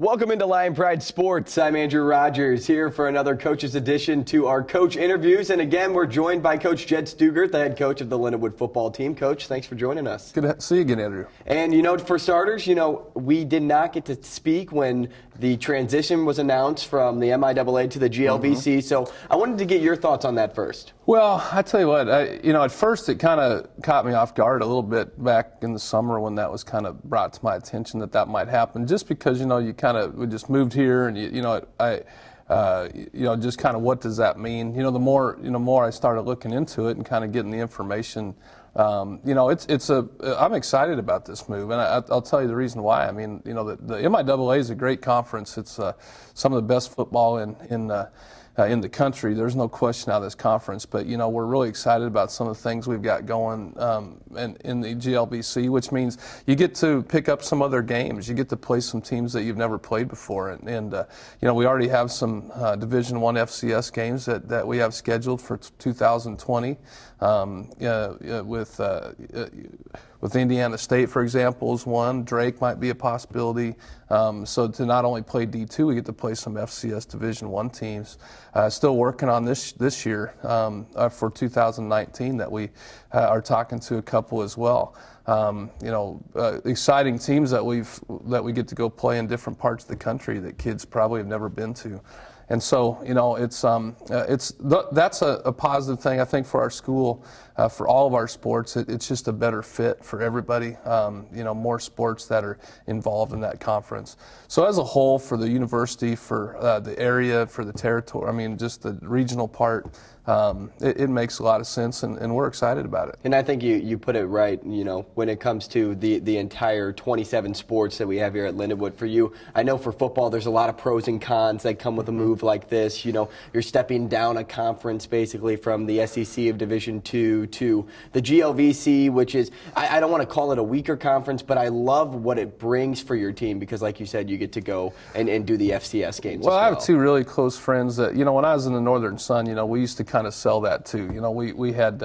Welcome into Lion Pride Sports. I'm Andrew Rogers here for another Coach's Edition to our coach interviews. And again, we're joined by Coach Jed Stugart, the head coach of the Lindenwood football team. Coach, thanks for joining us. Good to see you again, Andrew. And, for starters, we did not get to speak when the transition was announced from the MIAA to the GLVC. So I wanted to get your thoughts on that first. Well, I tell you what, at first it kind of caught me off guard a little bit back in the summer when that was kind of brought to my attention that might happen, just because, you kind of we just moved here and, just kind of what does that mean? The more I started looking into it and kind of getting the information, I'm excited about this move, and I'll tell you the reason why. I mean, the MIAA is a great conference. It's some of the best football in the country. There's no question out of this conference, but we're really excited about some of the things we've got going in the GLVC, which means you get to pick up some other games. You get to play some teams that you've never played before, and we already have some Division I FCS games that we have scheduled for 2020 with Indiana State, for example, is one. Drake might be a possibility. So to not only play D2, we get to play some FCS Division I teams. Still working on this year for 2019 that we are talking to a couple as well. Exciting teams that we get to go play in different parts of the country that kids probably have never been to. And so, that's a positive thing, I think, for our school, for all of our sports. It's just a better fit for everybody, more sports that are involved in that conference. So as a whole, for the university, for the area, for the territory, just the regional part, it makes a lot of sense, and we're excited about it. And I think you put it right, when it comes to the entire 27 sports that we have here at Lindenwood. For you, I know for football there's a lot of pros and cons that come with a move like this. You're stepping down a conference basically from the SEC of Division II to the GLVC, which is, I don't want to call it a weaker conference, but I love what it brings for your team because, like you said, you get to go and do the FCS games. Well, I have two really close friends that, when I was in the Northern Sun, we used to kind of sell that too. We had,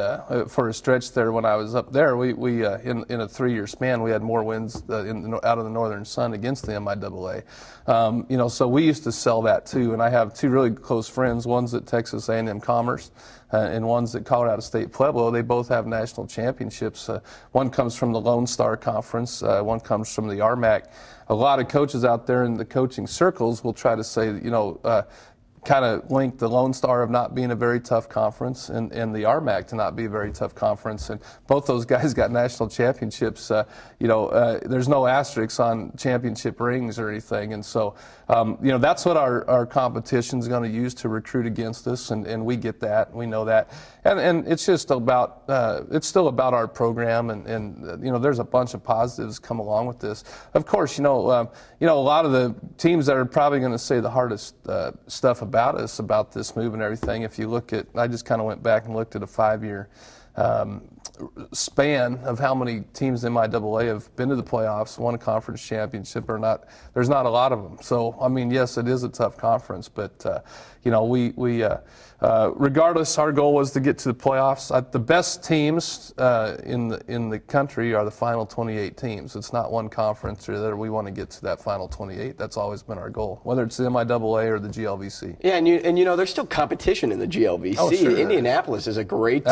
for a stretch there when I was up there, we in a 3-year span, we had more wins out of the Northern Sun against the MIAA. So we used to sell that too, and I have two really close friends. One's at Texas A&M Commerce, and one's at Colorado State Pueblo. They both have national championships. One comes from the Lone Star Conference, one comes from the RMAC. A lot of coaches out there in the coaching circles will try to say, kind of link the Lone Star of not being a very tough conference and the RMAC to not be a very tough conference. And both those guys got national championships. There's no asterisks on championship rings or anything. And so, that's what our competition is going to use to recruit against us. And we get that. We know that. And it's just about, it's still about our program. And there's a bunch of positives come along with this. Of course, a lot of the teams that are probably going to say the hardest stuff about us, about this move and everything, if you look at, I just kind of went back and looked at a 5-year span of how many teams in MIAA have been to the playoffs, won a conference championship or not. There's not a lot of them. So, yes, it is a tough conference, but, regardless, our goal was to get to the playoffs. The best teams in the country are the final 28 teams. It's not one conference or that we want to get to that final 28. That's always been our goal, whether it's the MIAA or the GLVC. Yeah, and there's still competition in the GLVC. Oh, sure. Indianapolis is a great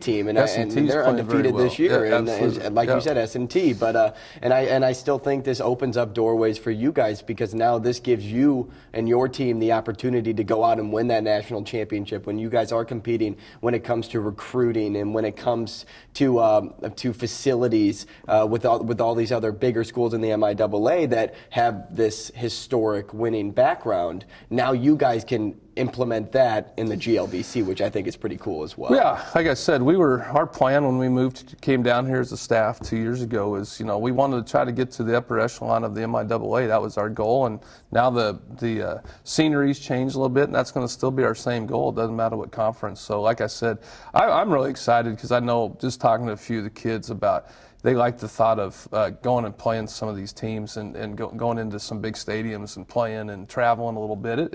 team, and they're undefeated this year. Yeah, and like you said, S&T. But and I still think this opens up doorways for you guys because now this gives you and your team the opportunity to go out and win that national championship when you guys are competing when it comes to recruiting and when it comes to facilities with all these other bigger schools in the MIAA that have this historic winning background. Now you guys can implement that in the GLVC, which I think is pretty cool as well. Yeah, like I said, our plan when we came down here as a staff 2 years ago is, we wanted to try to get to the upper echelon of the MIAA. That was our goal, and now the scenery's changed a little bit, and that's going to still be our same goal. It doesn't matter what conference. So, like I said, I'm really excited because I know just talking to a few of the kids about, they like the thought of going and playing some of these teams and going into some big stadiums and playing and traveling a little bit.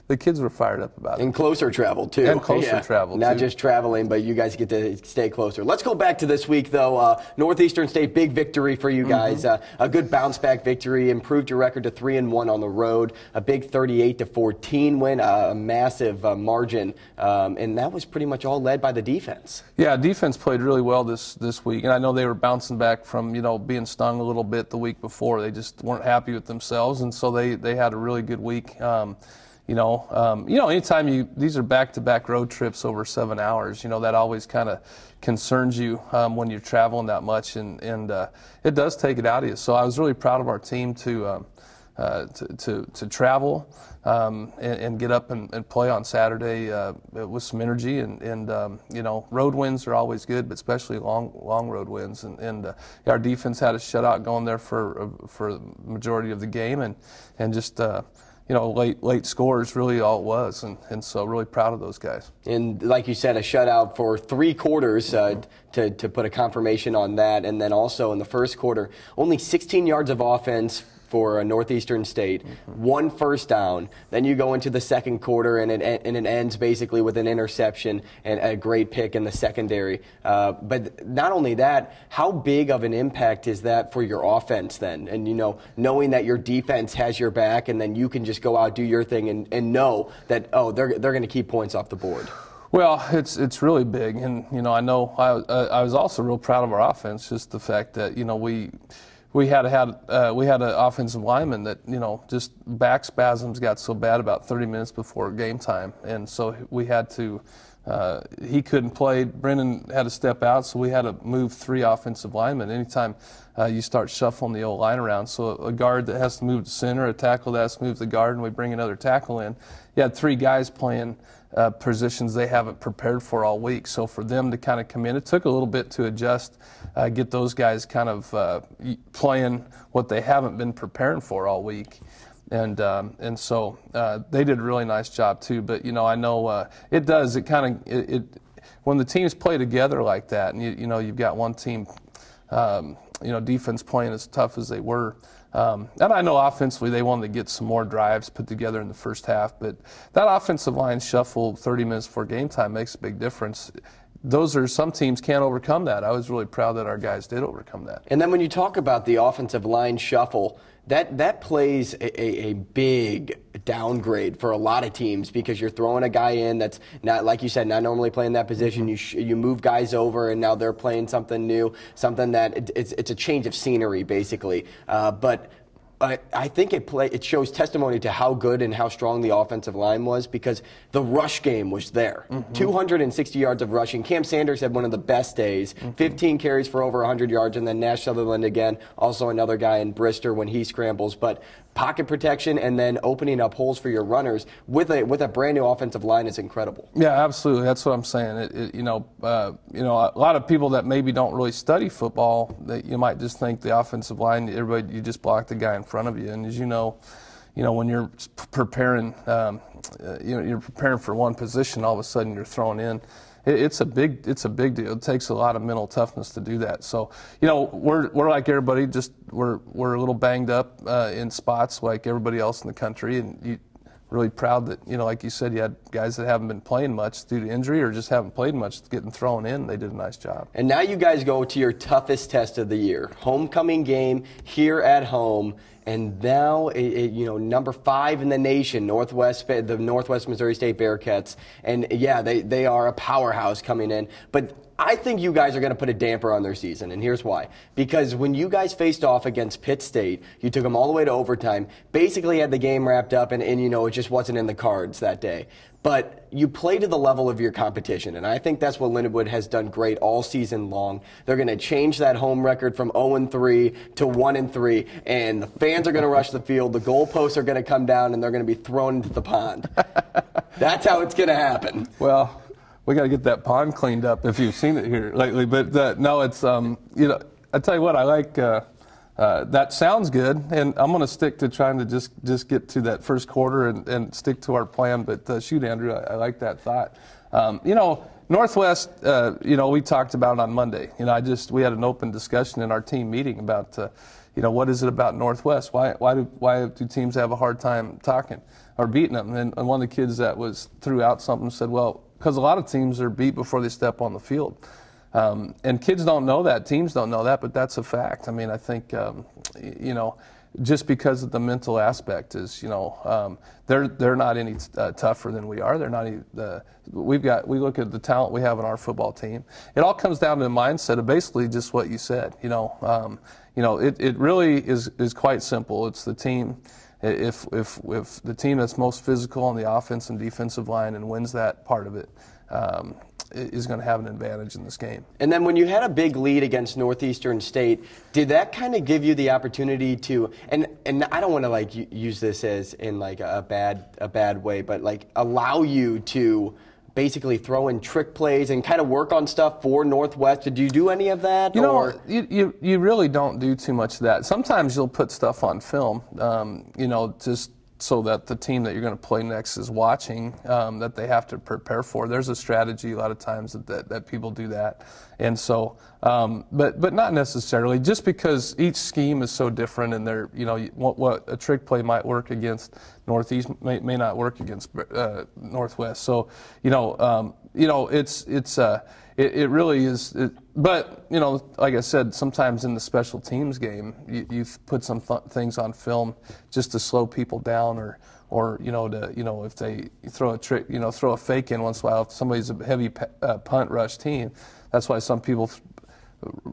The kids were fired up about it. And closer travel, too. And closer travel, Not too. just traveling, but you guys get to stay closer. Let's go back to this week, though. Northeastern State, big victory for you guys. A good bounce-back victory, improved your record to 3-1 on the road. A big 38-14 win, a massive margin, and that was pretty much all led by the defense. Yeah, defense played really well this week, and I know they were bouncing back from being stung a little bit the week before. They just weren't happy with themselves, and so they had a really good week. Anytime these are back-to-back road trips over 7 hours, that always kind of concerns you when you're traveling that much, and it does take it out of you. So I was really proud of our team to travel and get up and play on Saturday with some energy, and road wins are always good, but especially long road wins. And our defense had a shutout going there for the majority of the game, and just late scores really all it was, and so really proud of those guys. And like you said, a shutout for 3 quarters to put a confirmation on that, and then also in the first quarter, only 16 yards of offense for Northeastern State, 1 first down. Then you go into the second quarter, and it ends basically with an interception and a great pick in the secondary. But not only that, how big of an impact is that for your offense then? And, knowing that your defense has your back, and then you can just go out, do your thing, and know that, they're going to keep points off the board. Well, it's really big, and I know I was also real proud of our offense, just the fact that we had an offensive lineman that just back spasms got so bad about 30 minutes before game time, and so we had to. He couldn't play. Brennan had to step out, so we had to move 3 offensive linemen. Anytime you start shuffling the old line around, so a guard that has to move to center, a tackle that has to move to the guard, and we bring another tackle in. You had 3 guys playing positions they haven't prepared for all week. So for them to kind of come in, it took a little bit to adjust, get those guys kind of playing what they haven't been preparing for all week. And so they did a really nice job too. But I know it does. It kind of when the teams play together like that, and you've got one team, defense playing as tough as they were. And I know offensively they wanted to get some more drives put together in the first half, but that offensive line shuffle 30 minutes before game time makes a big difference. Some teams can't overcome that. I was really proud that our guys did overcome that. And then when you talk about the offensive line shuffle, that plays a big downgrade for a lot of teams, because you're throwing a guy in that's not, like you said, not normally playing that position. You move guys over, and now they're playing something new, something that it's a change of scenery basically. But I think it shows testimony to how good and how strong the offensive line was, because the rush game was there. 260 yards of rushing. Cam Sanders had one of the best days. 15 carries for over 100 yards, and then Nash Sutherland again, also another guy in Brister when he scrambles. But pocket protection and then opening up holes for your runners with a brand new offensive line is incredible. Yeah, absolutely. That's what I'm saying. A lot of people that maybe don't really study football, you might just think the offensive line, you just block the guy in front of you. And as when you're preparing, you're preparing for one position, all of a sudden you're thrown in. It's a big deal. It takes a lot of mental toughness to do that. So, we're like everybody. We're a little banged up in spots like everybody else in the country, and really proud that like you said, you had guys that haven't been playing much due to injury or just haven't played much getting thrown in. They did a nice job. And now you guys go to your toughest test of the year, homecoming game here at home. And now, number 5 in the nation, the Northwest Missouri State Bearcats. And, yeah, they are a powerhouse coming in. But I think you guys are going to put a damper on their season, and here's why. Because when you guys faced off against Pitt State, you took them all the way to overtime, basically had the game wrapped up, and it just wasn't in the cards that day. But you play to the level of your competition, and I think that's what Lindenwood has done great all season long. They're going to change that home record from 0-3 to 1-3, and the fans are going to rush the field, the goalposts are going to come down, and they're going to be thrown into the pond. That's how it's going to happen. Well, we got to get that pond cleaned up if you've seen it here lately. But no, it's I tell you what, I like. That sounds good, and I'm going to stick to trying to just get to that first quarter and stick to our plan. But shoot, Andrew, I like that thought. Northwest, you know, we talked about it on Monday. You know, we had an open discussion in our team meeting about, you know, what is it about Northwest? Why do teams have a hard time talking or beating them? And one of the kids that threw out something said, well, because a lot of teams are beat before they step on the field. And kids don't know that, teams don't know that, but that's a fact. I mean, I think, you know, just because of the mental aspect is, you know, they're not any tougher than we are. They're not any, we look at the talent we have in our football team. It all comes down to the mindset of basically just what you said. You know, it really is quite simple. It's the team. If the team that's most physical on the offense and defensive line and wins that part of it, is going to have an advantage in this game. And then when you had a big lead against Northeastern State, did that kind of give you the opportunity to, and I don't want to like use this as in like a bad way, but like allow you to basically throw in trick plays and kind of work on stuff for Northwest? Did you do any of that? You know, you really don't do too much of that. Sometimes you'll put stuff on film, you know, just so that the team that you're going to play next is watching, that they have to prepare for. There's a strategy a lot of times that people do that. And so, but not necessarily, just because each scheme is so different and they're, you know, what a trick play might work against Northeast may not work against Northwest. So, you know, it really is. But, you know, like I said, sometimes in the special teams game, you put some things on film just to slow people down or you know, if they throw a trick, you know, throw a fake in once in a while, if somebody's a heavy punt rush team, that's why some people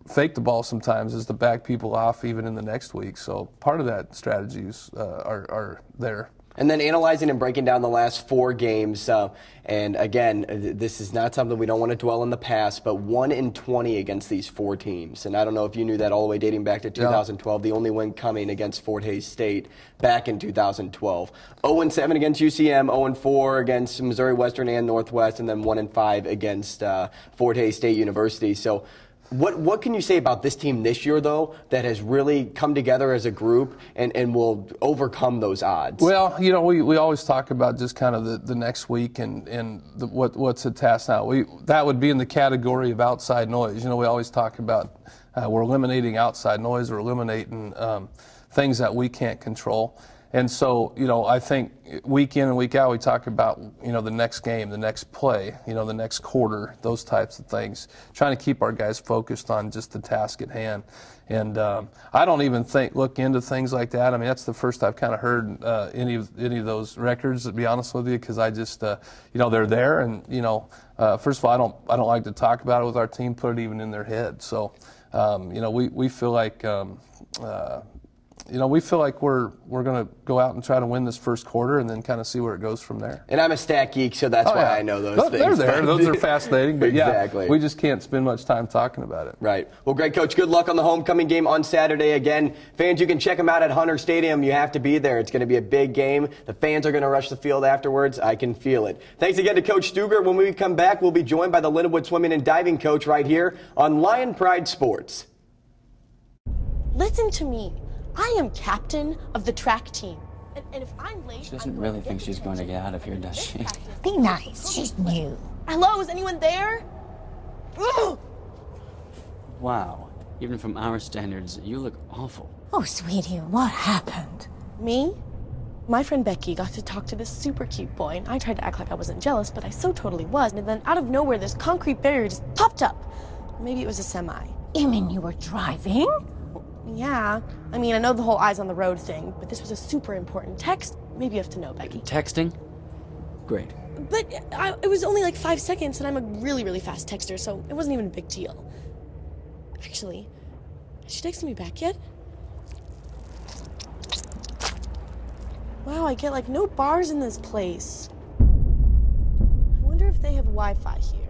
fake the ball sometimes, is to back people off even in the next week. So part of that strategies are there. And then analyzing and breaking down the last 4 games, and again, this is not something we don't want to dwell on the past, but 1-20 against these 4 teams. And I don't know if you knew that all the way dating back to 2012, the only win coming against Fort Hays State back in 2012. 0-7 against UCM, 0-4 against Missouri Western and Northwest, and then 1-5 against Fort Hays State University. So what can you say about this team this year, though, that has really come together as a group and will overcome those odds? Well, you know, we always talk about just kind of the next week and what's the task now. That would be in the category of outside noise. You know, we always talk about we're eliminating outside noise, we're eliminating things that we can't control. And so, you know, I think week in and week out we talk about, you know, the next game, the next play, you know, the next quarter, those types of things, trying to keep our guys focused on just the task at hand. And I don't even look into things like that. I mean, that's the first I've kind of heard any of those records, to be honest with you, because I just, you know, they're there. And, you know, first of all, I don't like to talk about it with our team, put it even in their head. So, you know, we feel like you know, we feel like we're going to go out and try to win this first quarter and then kind of see where it goes from there. And I'm a stat geek, so that's why I know those things. They're there. Those are fascinating. But exactly. Yeah, we just can't spend much time talking about it. Right. Well, great, Coach. Good luck on the homecoming game on Saturday. Again, fans, you can check them out at Hunter Stadium. You have to be there. It's going to be a big game. The fans are going to rush the field afterwards. I can feel it. Thanks again to Coach Stugart. When we come back, we'll be joined by the Lindenwood swimming and diving coach right here on Lion Pride Sports. Listen to me. I am captain of the track team. And if I'm late, she doesn't really think she's going to get out of here, does she? Be nice. She's new. Hello, is anyone there? Ugh! Wow. Even from our standards, you look awful. Oh, sweetie, what happened? Me? My friend Becky got to talk to this super cute boy, and I tried to act like I wasn't jealous, but I so totally was. And then out of nowhere, this concrete barrier just popped up. Maybe it was a semi. You mean you were driving? Yeah. I mean, I know the whole eyes on the road thing, but this was a super important text. Maybe you have to know, Becky. Texting? Great. But it was only like 5 seconds, and I'm a really, really fast texter, so it wasn't even a big deal. Actually, has she texted me back yet? Wow, I get like no bars in this place. I wonder if they have Wi-Fi here.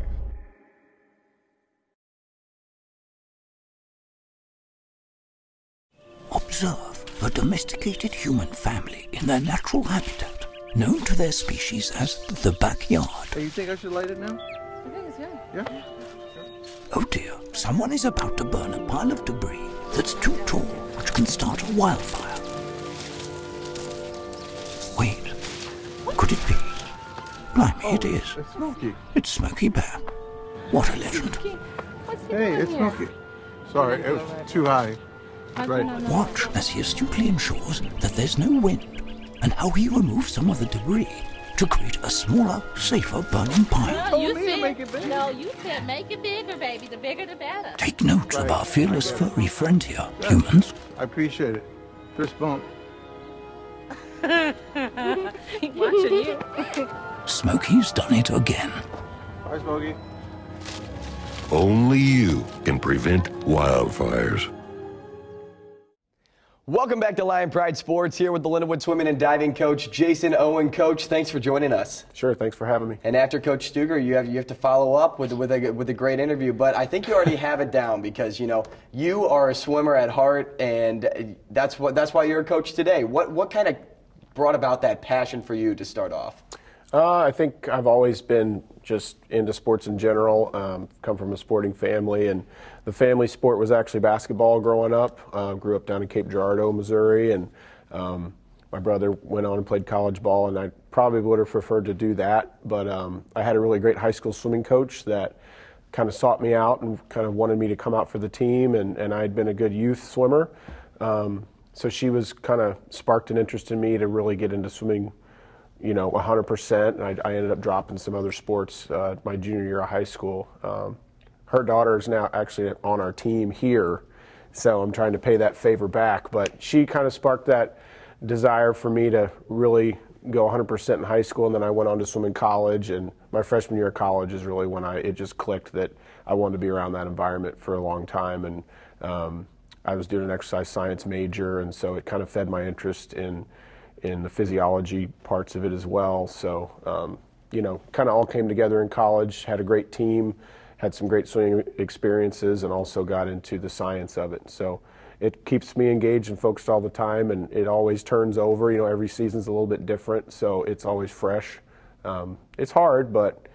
Observe a domesticated human family in their natural habitat, known to their species as the backyard. Hey, you think I should light it now? I think it's good. Yeah? Oh dear, someone is about to burn a pile of debris that's too tall, which can start a wildfire. Wait, could it be? Blimey, it is. It's Smokey. It's Smokey Bear. What a legend. Hey, it's Smokey. Sorry, it was too high. Right. Watch as he astutely ensures that there's no wind, and how he removes some of the debris to create a smaller, safer burning pile. No, you said make it bigger, baby. The bigger, the better. Take note of our fearless furry friend here, humans. I appreciate it. Fist bump. Watching you. Smokey's done it again. Bye, Smokey. Only you can prevent wildfires. Welcome back to Lion Pride Sports, here with the Lindenwood swimming and diving coach, Jason Owen. Coach, thanks for joining us. Sure, thanks for having me. And after Coach Stugart, you have to follow up with a great interview. But I think you already have it down because you are a swimmer at heart, and that's why you're a coach today. What kind of brought about that passion for you to start off? I think I've always been just into sports in general. Come from a sporting family, and the family sport was actually basketball growing up. Grew up down in Cape Girardeau, Missouri, and my brother went on and played college ball, and I probably would have preferred to do that. But I had a really great high school swimming coach that kind of sought me out and kind of wanted me to come out for the team, and I had been a good youth swimmer. So she was kind of sparked an interest in me to really get into swimming 100%. And I ended up dropping some other sports my junior year of high school. Her daughter is now actually on our team here, so I'm trying to pay that favor back. But she kind of sparked that desire for me to really go 100% in high school, and then I went on to swim in college. And my freshman year of college is really when it just clicked that I wanted to be around that environment for a long time. And I was doing an exercise science major, and so it kind of fed my interest in the physiology parts of it as well. So, kind of all came together in college, had a great team, had some great swimming experiences, and also got into the science of it. So it keeps me engaged and focused all the time, and it always turns over. Every season's a little bit different, so it's always fresh. It's hard, but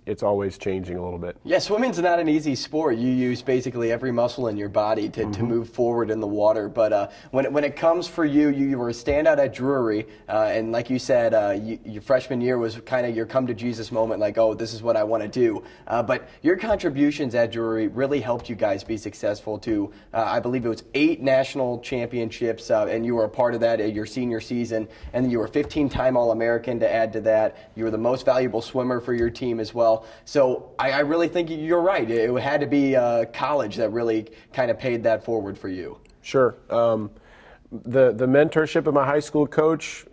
it's always changing a little bit. Yeah, swimming's not an easy sport. You use basically every muscle in your body to move forward in the water. But when it comes for you were a standout at Drury, and like you said, your freshman year was kind of your come-to-Jesus moment, like, oh, this is what I want to do. But your contributions at Drury really helped you guys be successful to, I believe it was 8 national championships, and you were a part of that at your senior season. And then you were 15-time All-American to add to that. You were the most valuable swimmer for your team as well. So I really think you're right. It had to be college that really kind of paid that forward for you. Sure. The mentorship of my high school coach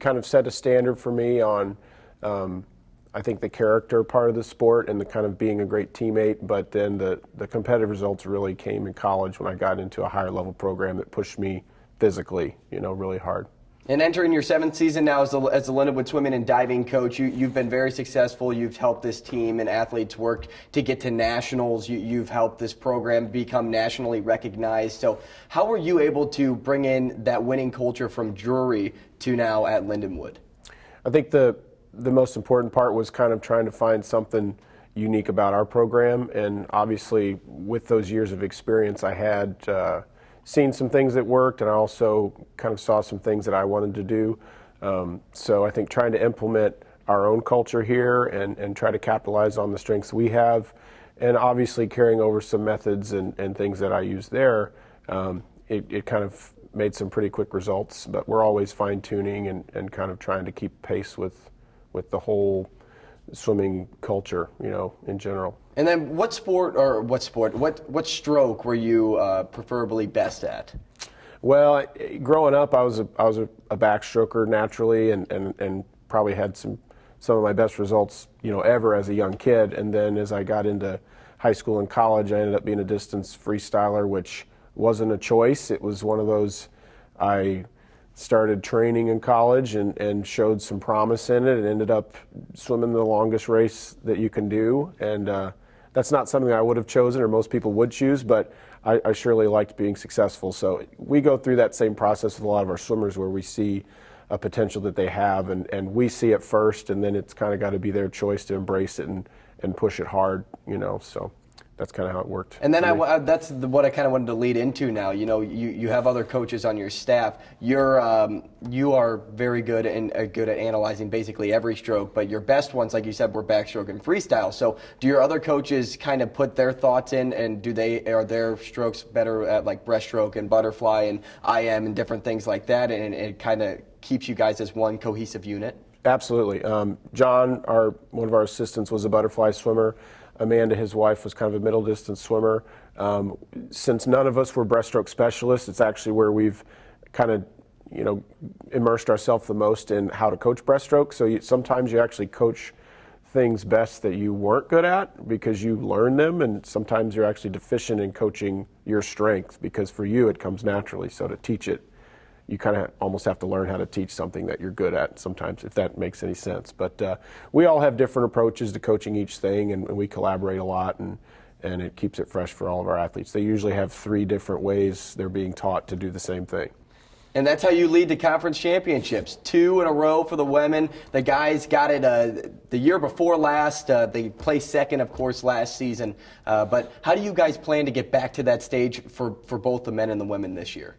kind of set a standard for me on, I think, the character part of the sport and the kind of being a great teammate. But then the competitive results really came in college when I got into a higher level program that pushed me physically, really hard. And entering your 7th season now as the Lindenwood swimming and diving coach, you've been very successful. You've helped this team and athletes work to get to nationals. You've helped this program become nationally recognized. So how were you able to bring in that winning culture from Drury to now at Lindenwood? I think the most important part was kind of trying to find something unique about our program. And obviously, with those years of experience, I had seen some things that worked, and I also kind of saw some things that I wanted to do. So I think trying to implement our own culture here and try to capitalize on the strengths we have, and obviously carrying over some methods and things that I use there, it kind of made some pretty quick results. But we're always fine-tuning and kind of trying to keep pace with the whole swimming culture, in general. And then what stroke were you preferably best at? Well, growing up, I was a backstroker naturally, and probably had some of my best results, ever as a young kid. And then as I got into high school and college, I ended up being a distance freestyler, which wasn't a choice. It was one of those, I started training in college and showed some promise in it and ended up swimming the longest race that you can do. And that's not something I would have chosen or most people would choose, but I surely liked being successful. So we go through that same process with a lot of our swimmers where we see a potential that they have, and we see it first, and then it's kind of got to be their choice to embrace it and push it hard, So that's kind of how it worked. And then that's what I kind of wanted to lead into now. You know, you have other coaches on your staff. You are very good and good at analyzing basically every stroke, but your best ones, like you said, were backstroke and freestyle. So do your other coaches kind of put their thoughts in, and are their strokes better at like breaststroke and butterfly and IM and different things like that, and it kind of keeps you guys as one cohesive unit? Absolutely. John, one of our assistants, was a butterfly swimmer. Amanda, his wife, was kind of a middle distance swimmer. Since none of us were breaststroke specialists, it's actually where we've kind of, immersed ourselves the most in how to coach breaststroke. So sometimes you actually coach things best that you weren't good at because you learn them, and sometimes you're actually deficient in coaching your strength because for you it comes naturally. So to teach it, you kind of almost have to learn how to teach something that you're good at sometimes, if that makes any sense. But we all have different approaches to coaching each thing, and we collaborate a lot, and it keeps it fresh for all of our athletes. They usually have 3 different ways they're being taught to do the same thing. And that's how you lead to conference championships. 2 in a row for the women. The guys got it the year before last. They placed second, of course, last season. But how do you guys plan to get back to that stage for both the men and the women this year?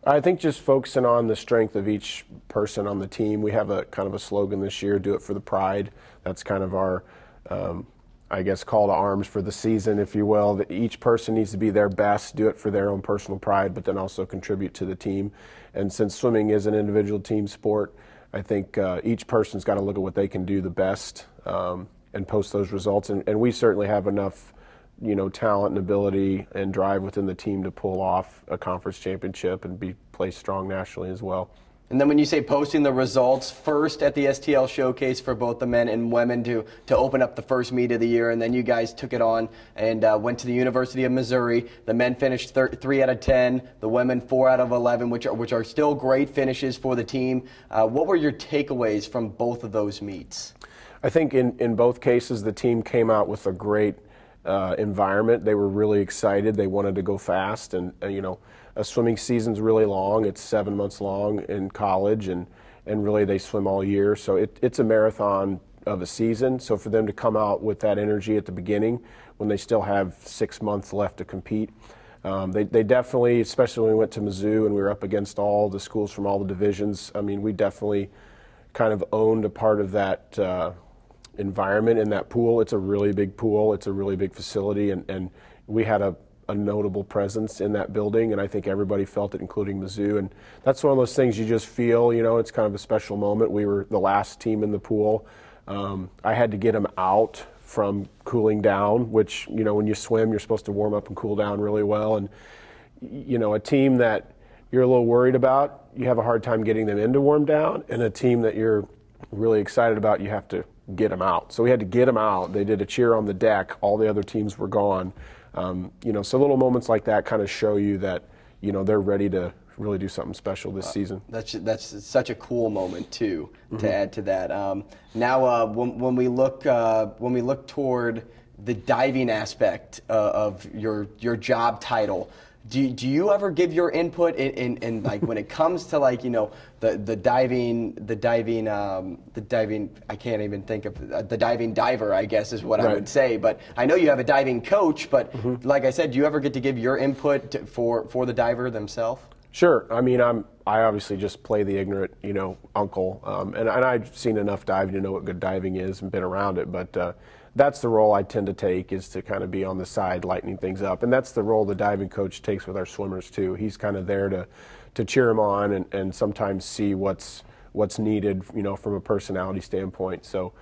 I think just focusing on the strength of each person on the team. We have a kind of a slogan this year, do it for the pride. That's kind of our, call to arms for the season, if you will. That each person needs to be their best, do it for their own personal pride, but then also contribute to the team. And since swimming is an individual team sport, I think each person's got to look at what they can do the best and post those results. And we certainly have enough talent and ability and drive within the team to pull off a conference championship and be placed strong nationally as well. And then when you say posting the results, first at the STL showcase for both the men and women to open up the first meet of the year, and then you guys took it on and went to the University of Missouri. The men finished 3 out of 10, the women 4 out of 11, which are still great finishes for the team. What were your takeaways from both of those meets? I think in both cases the team came out with a great environment. They were really excited. They wanted to go fast, and a swimming season's really long. It's 7 months long in college, and really they swim all year. So it's a marathon of a season. So for them to come out with that energy at the beginning when they still have 6 months left to compete, they definitely, especially when we went to Mizzou and we were up against all the schools from all the divisions, I mean, we definitely kind of owned a part of that environment in that pool. It's a really big pool. It's a really big facility, and we had a notable presence in that building, and I think everybody felt it, including Mizzou. And that's one of those things you just feel, it's kind of a special moment. We were the last team in the pool. I had to get them out from cooling down, which, when you swim, you're supposed to warm up and cool down really well. And, a team that you're a little worried about, you have a hard time getting them in to warm down, and a team that you're really excited about, you have to get them out. So we had to get them out. They did a cheer on the deck. All the other teams were gone. So little moments like that kind of show you that, they're ready to really do something special this season. That's such a cool moment too, to add to that. Now, when we look toward the diving aspect of your job title, do you ever give your input in like when it comes to like the diving I can't even think of the diving diver, I guess is what I would say, but I know you have a diving coach, but like I said, do you ever get to give your input for the diver themselves? Sure. I mean, I obviously just play the ignorant uncle, and I've seen enough diving to know what good diving is and been around it, but that's the role I tend to take, is to kind of be on the side, lightening things up. And that's the role the diving coach takes with our swimmers too. He's kind of there to cheer them on and sometimes see what's needed, from a personality standpoint. So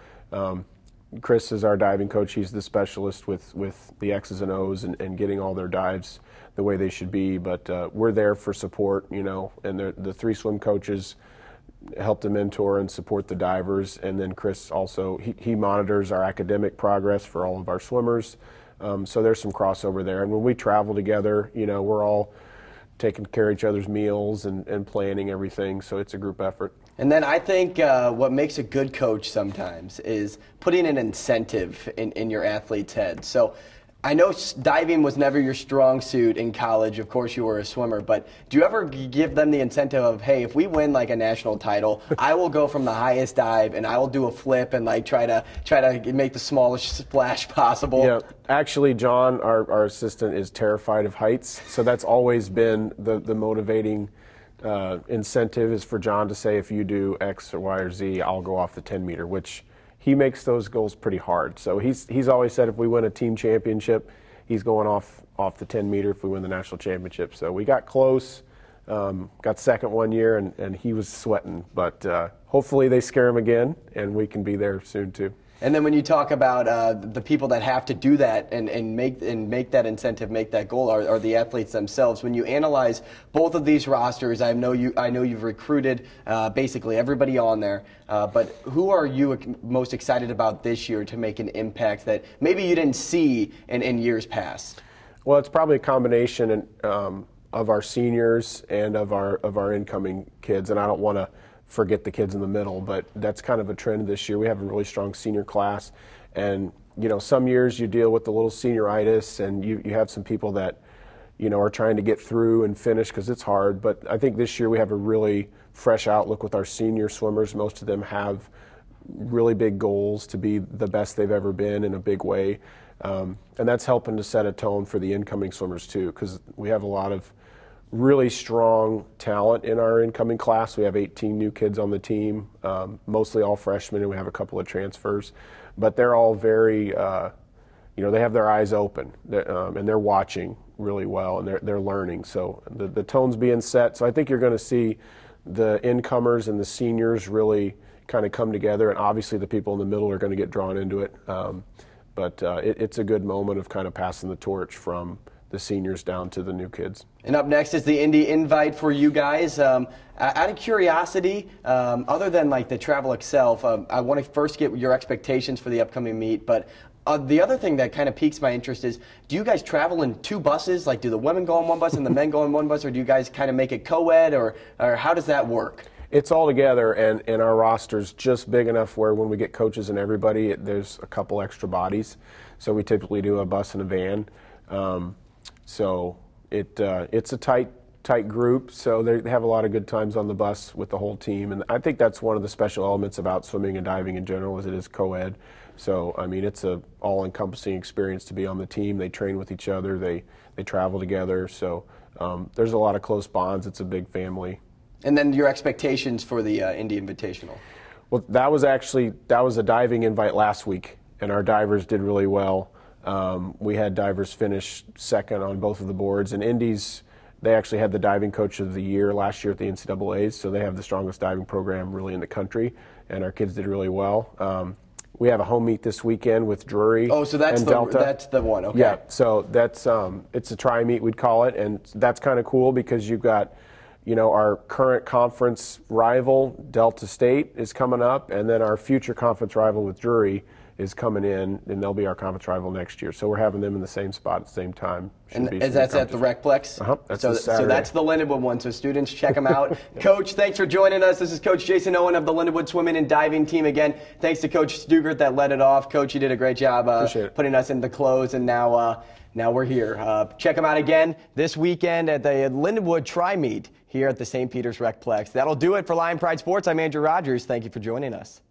Chris is our diving coach. He's the specialist with the X's and O's and getting all their dives the way they should be. But we're there for support, and the 3 swim coaches help to mentor and support the divers, and then Chris also he monitors our academic progress for all of our swimmers. So there's some crossover there, and when we travel together, we're all taking care of each other's meals and planning everything. So it's a group effort. And then I think what makes a good coach sometimes is putting an incentive in your athlete's head. So I know diving was never your strong suit in college. Of course, you were a swimmer, but do you ever give them the incentive of, hey, if we win like a national title, I will go from the highest dive and I will do a flip and like try to make the smallest splash possible? Yeah, actually, John, our assistant, is terrified of heights, so that's always been the motivating incentive is for John to say, if you do X or Y or Z, I'll go off the 10-meter, which he makes those goals pretty hard. So he's always said if we win a team championship, he's going off the 10-meter if we win the national championship. So we got close, got second one year, and he was sweating. But hopefully they scare him again, and we can be there soon too. And then when you talk about the people that have to do that and make that incentive, make that goal, are the athletes themselves. When you analyze both of these rosters, I know you've recruited basically everybody on there. But who are you most excited about this year to make an impact that maybe you didn't see in years past? Well, it's probably a combination of our seniors and of our incoming kids, and I don't want to forget the kids in the middle, but that's kind of a trend this year. We have a really strong senior class, and some years you deal with a little senioritis, and you have some people that are trying to get through and finish because it's hard. But I think this year we have a really fresh outlook with our senior swimmers. Most of them have really big goals to be the best they've ever been in a big way, and that's helping to set a tone for the incoming swimmers too, because we have a lot of really strong talent in our incoming class. We have 18 new kids on the team, mostly all freshmen, and we have a couple of transfers. But they're all very, they have their eyes open, and they're watching really well, and they're learning. So the tone's being set. So I think you're going to see the incomers and the seniors really kind of come together, and obviously the people in the middle are going to get drawn into it. But it's a good moment of kind of passing the torch from the seniors down to the new kids. And up next is the Indy Invite for you guys. Out of curiosity, other than like the travel itself, I want to first get your expectations for the upcoming meet. But the other thing that kind of piques my interest is, do you guys travel in two buses? Like, do the women go on one bus and the men go on one bus, or do you guys kind of make it co-ed, or how does that work? It's all together, and our roster's just big enough where when we get coaches and everybody, there's a couple extra bodies. So we typically do a bus and a van. So it's a tight group, so they have a lot of good times on the bus with the whole team. And I think that's one of the special elements about swimming and diving in general, is it is co-ed. So, I mean, it's a all-encompassing experience to be on the team. They train with each other. They travel together. So there's a lot of close bonds. It's a big family. And then your expectations for the Indy Invitational? Well, that was a diving invite last week, and our divers did really well. We had divers finish second on both of the boards, and Indy's, they actually had the diving coach of the year last year at the NCAAs, so they have the strongest diving program really in the country, and our kids did really well. We have a home meet this weekend with Drury. Oh, so that's and the Delta. That's the one. Okay. Yeah, so that's it's a tri meet, we'd call it, and that's kind of cool because you've got, our current conference rival Delta State is coming up, and then our future conference rival with Drury is coming in, and they'll be our conference rival next year. So we're having them in the same spot at the same time. And that's at the Recplex? Uh-huh. That's so that's the Lindenwood one. So students, check them out. Coach, thanks for joining us. This is Coach Jason Owen of the Lindenwood Swimming and Diving Team. Again, thanks to Coach Stugart that led it off. Coach, you did a great job putting us in the close, and now we're here. Check them out again this weekend at the Lindenwood Tri-Meet here at the St. Peter's Recplex. That'll do it for Lion Pride Sports. I'm Andrew Rogers. Thank you for joining us.